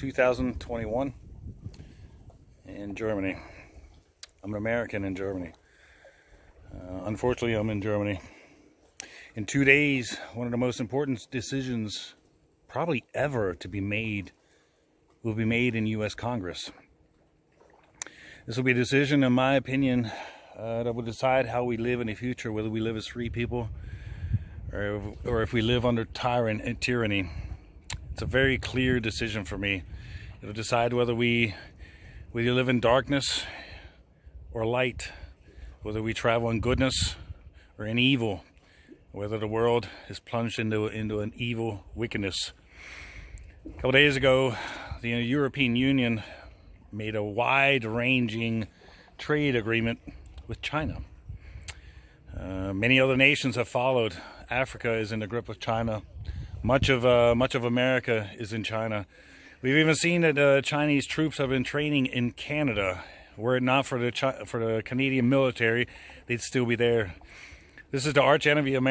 2021 in Germany. I'm an American in Germany. Unfortunately, I'm in Germany. In 2 days, one of the most important decisions probably ever to be made will be made in U.S. Congress. This will be a decision, in my opinion, that will decide how we live in the future, whether we live as free people or if we live under tyranny. It's a very clear decision for me. It'll decide whether we live in darkness or light, whether we travel in goodness or in evil, whether the world is plunged into an evil wickedness. A couple days ago, the European Union made a wide-ranging trade agreement with China. Many other nations have followed. Africa is in the grip of China. Much of America is in China. We've even seen that Chinese troops have been training in Canada. Were it not for the Canadian military, they'd still be there. This is the arch enemy of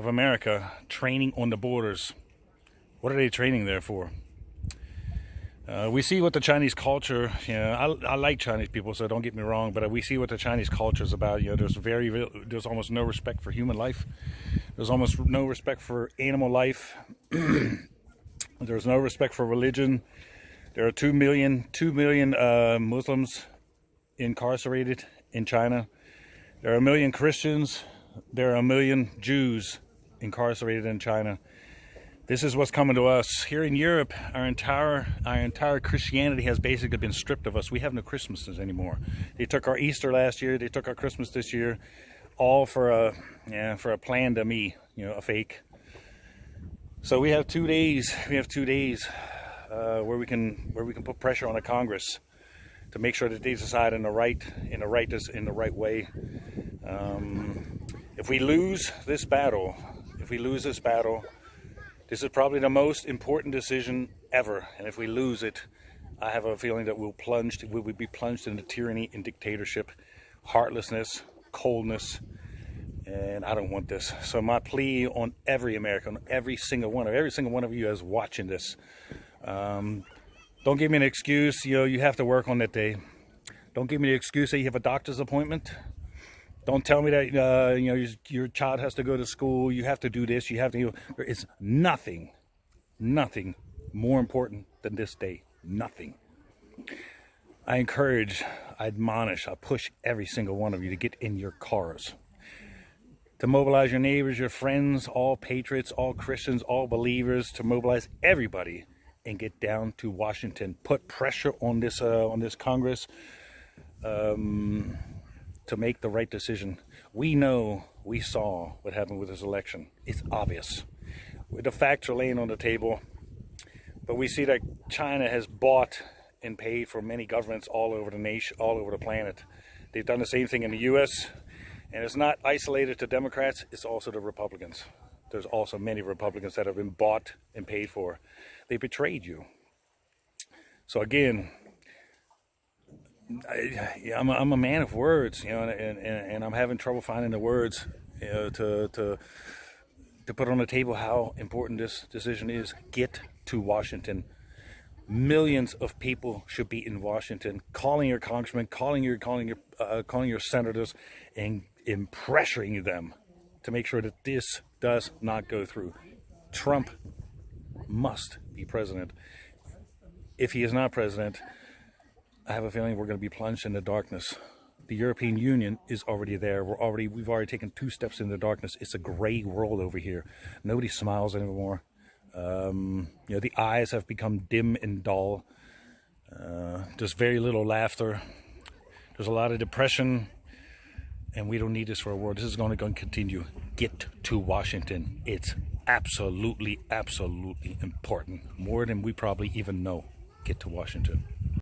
America, training on the borders. What are they training there for? We see what the Chinese culture, I like Chinese people, so don't get me wrong, but we see what the Chinese culture is about. There's almost no respect for human life. There's almost no respect for animal life. There's no respect for religion. There are 2 million Muslims incarcerated in China. There are 1 million Christians. There are 1 million Jews incarcerated in China. This is what's coming to us. Here in Europe, our entire Christianity has basically been stripped of us. We have no Christmases anymore. They took our Easter last year. They took our Christmas this year, all for a plan to me, a fake. So we have 2 days. We have 2 days where we can put pressure on the Congress to make sure that they decide in the right way. If we lose this battle, this is probably the most important decision ever, and if we lose it, I have a feeling that we will be plunged into tyranny and dictatorship, heartlessness, coldness, and I don't want this. So my plea on every American, every single one of you is watching this. Don't give me an excuse. You have to work on that day. Don't give me the excuse that you have a doctor's appointment. Don't tell me that your child has to go to school. You have to do this. You have to. It's nothing more important than this day. Nothing. I encourage, I admonish, I push every single one of you to get in your cars, to mobilize your neighbors, your friends, all patriots, all Christians, all believers, to mobilize everybody and get down to Washington. Put pressure on this Congress. To make the right decision. We saw what happened with this election. It's obvious. The facts are laying on the table, but we see that China has bought and paid for many governments all over the nation, all over the planet. They've done the same thing in the U.S., and it's not isolated to Democrats, it's also the Republicans. There's also many Republicans that have been bought and paid for. They betrayed you. So again, I'm a man of words, and I'm having trouble finding the words, to put on the table how important this decision is. Get to Washington. Millions of people should be in Washington, calling your congressmen, calling your senators, and pressuring them to make sure that this does not go through. Trump must be president. If he is not president, I have a feeling we're going to be plunged into darkness. The European Union is already there. We've already taken 2 steps into darkness. It's a gray world over here. Nobody smiles anymore. The eyes have become dim and dull. There's very little laughter. There's a lot of depression, and we don't need this for a world. This is going to continue. Get to Washington. It's absolutely important, more than we probably even know. Get to Washington.